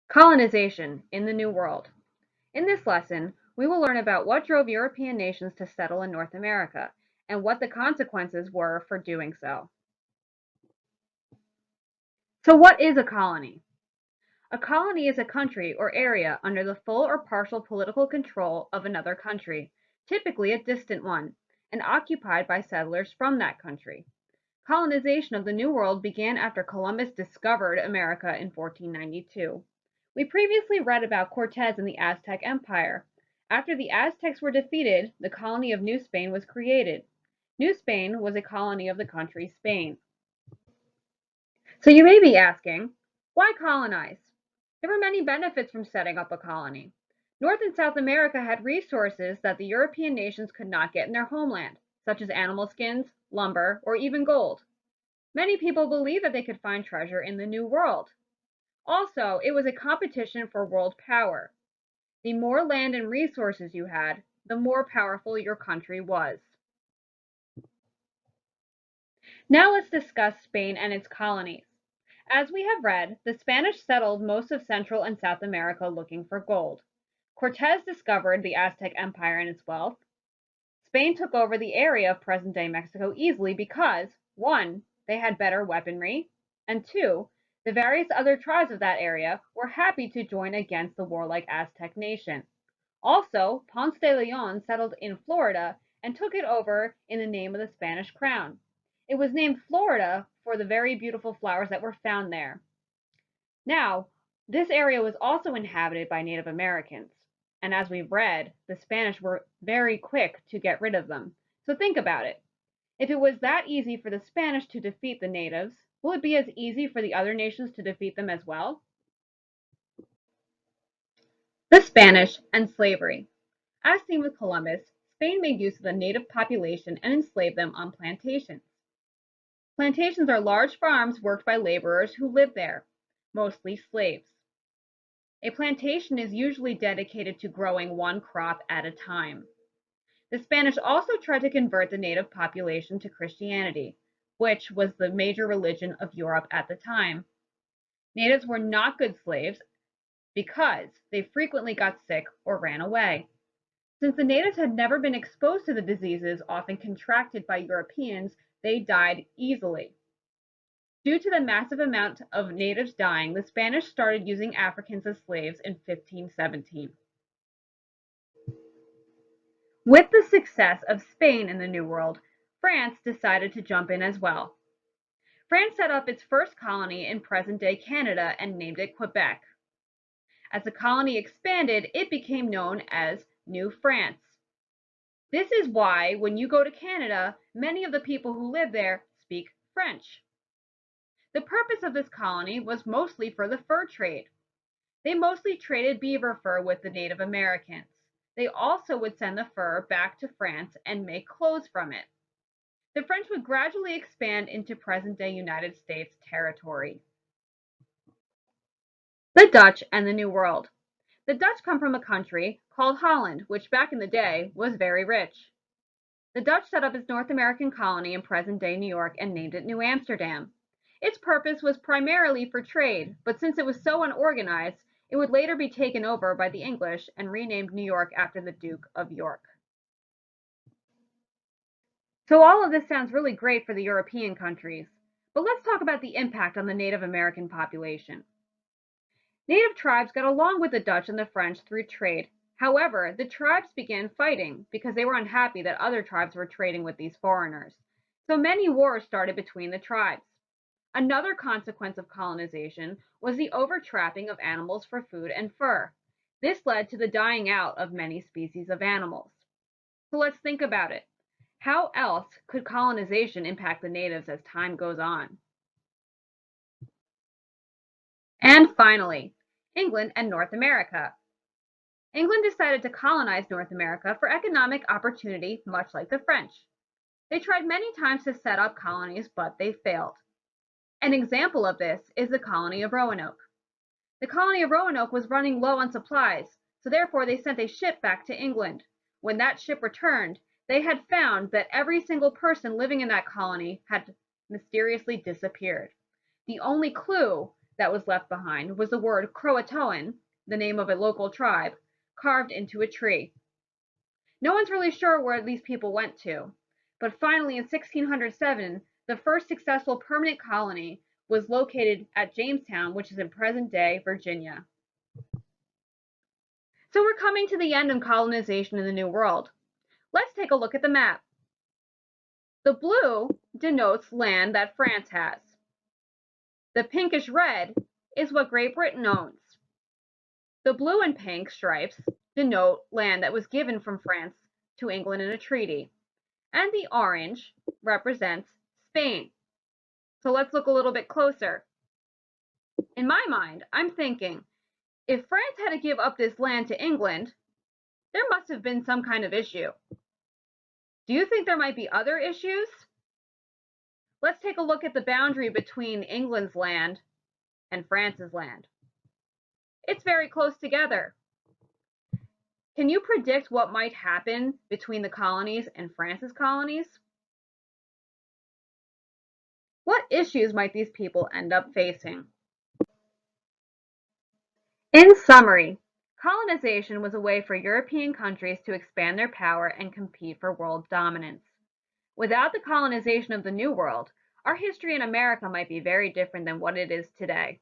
Colonization in the New World. In this lesson, we will learn about what drove European nations to settle in North America and what the consequences were for doing so. So, what is a colony? A colony is a country or area under the full or partial political control of another country, typically a distant one, and occupied by settlers from that country. Colonization of the New World began after Columbus discovered America in 1492. We previously read about Cortez and the Aztec Empire. After the Aztecs were defeated, the colony of New Spain was created. New Spain was a colony of the country Spain. So you may be asking, why colonize? There were many benefits from setting up a colony. North and South America had resources that the European nations could not get in their homeland, such as animal skins, lumber, or even gold. Many people believed that they could find treasure in the New World. Also, it was a competition for world power. The more land and resources you had, the more powerful your country was. Now let's discuss Spain and its colonies. As we have read, the Spanish settled most of Central and South America looking for gold. Cortez discovered the Aztec Empire and its wealth. Spain took over the area of present-day Mexico easily because, 1, they had better weaponry, and 2, the various other tribes of that area were happy to join against the warlike Aztec nation. Also, Ponce de Leon settled in Florida and took it over in the name of the Spanish crown. It was named Florida for the very beautiful flowers that were found there. Now, this area was also inhabited by Native Americans, and as we've read, the Spanish were very quick to get rid of them. So think about it. If it was that easy for the Spanish to defeat the natives, will it be as easy for the other nations to defeat them as well? The Spanish and slavery. As seen with Columbus, Spain made use of the native population and enslaved them on plantations. Plantations are large farms worked by laborers who live there, mostly slaves. A plantation is usually dedicated to growing one crop at a time. The Spanish also tried to convert the native population to Christianity, which was the major religion of Europe at the time. Natives were not good slaves because they frequently got sick or ran away. Since the natives had never been exposed to the diseases often contracted by Europeans, they died easily. Due to the massive amount of natives dying, the Spanish started using Africans as slaves in 1517. With the success of Spain in the New World, France decided to jump in as well. France set up its first colony in present-day Canada and named it Quebec. As the colony expanded, it became known as New France. This is why, when you go to Canada, many of the people who live there speak French. The purpose of this colony was mostly for the fur trade. They mostly traded beaver fur with the Native Americans. They also would send the fur back to France and make clothes from it. The French would gradually expand into present-day United States territory. The Dutch and the New World. The Dutch come from a country called Holland, which back in the day was very rich. The Dutch set up its North American colony in present-day New York and named it New Amsterdam. Its purpose was primarily for trade, but since it was so unorganized, it would later be taken over by the English and renamed New York after the Duke of York. So all of this sounds really great for the European countries, but let's talk about the impact on the Native American population. Native tribes got along with the Dutch and the French through trade. However, the tribes began fighting because they were unhappy that other tribes were trading with these foreigners. So many wars started between the tribes. Another consequence of colonization was the overtrapping of animals for food and fur. This led to the dying out of many species of animals. So let's think about it. How else could colonization impact the natives as time goes on? And finally, England and North America. England decided to colonize North America for economic opportunity, much like the French. They tried many times to set up colonies, but they failed. An example of this is the colony of Roanoke. The colony of Roanoke was running low on supplies, so therefore they sent a ship back to England. When that ship returned, they had found that every single person living in that colony had mysteriously disappeared. The only clue that was left behind was the word Croatoan, the name of a local tribe, carved into a tree. No one's really sure where these people went to, but finally in 1607, the first successful permanent colony was located at Jamestown, which is in present-day Virginia. So we're coming to the end of colonization in the New World. Let's take a look at the map. The blue denotes land that France has. The pinkish red is what Great Britain owns. The blue and pink stripes denote land that was given from France to England in a treaty. And the orange represents Spain. So let's look a little bit closer. In my mind, I'm thinking, if France had to give up this land to England, there must have been some kind of issue. Do you think there might be other issues? Let's take a look at the boundary between England's land and France's land. It's very close together. Can you predict what might happen between the colonies and France's colonies? What issues might these people end up facing? In summary, colonization was a way for European countries to expand their power and compete for world dominance. Without the colonization of the New World, our history in America might be very different than what it is today.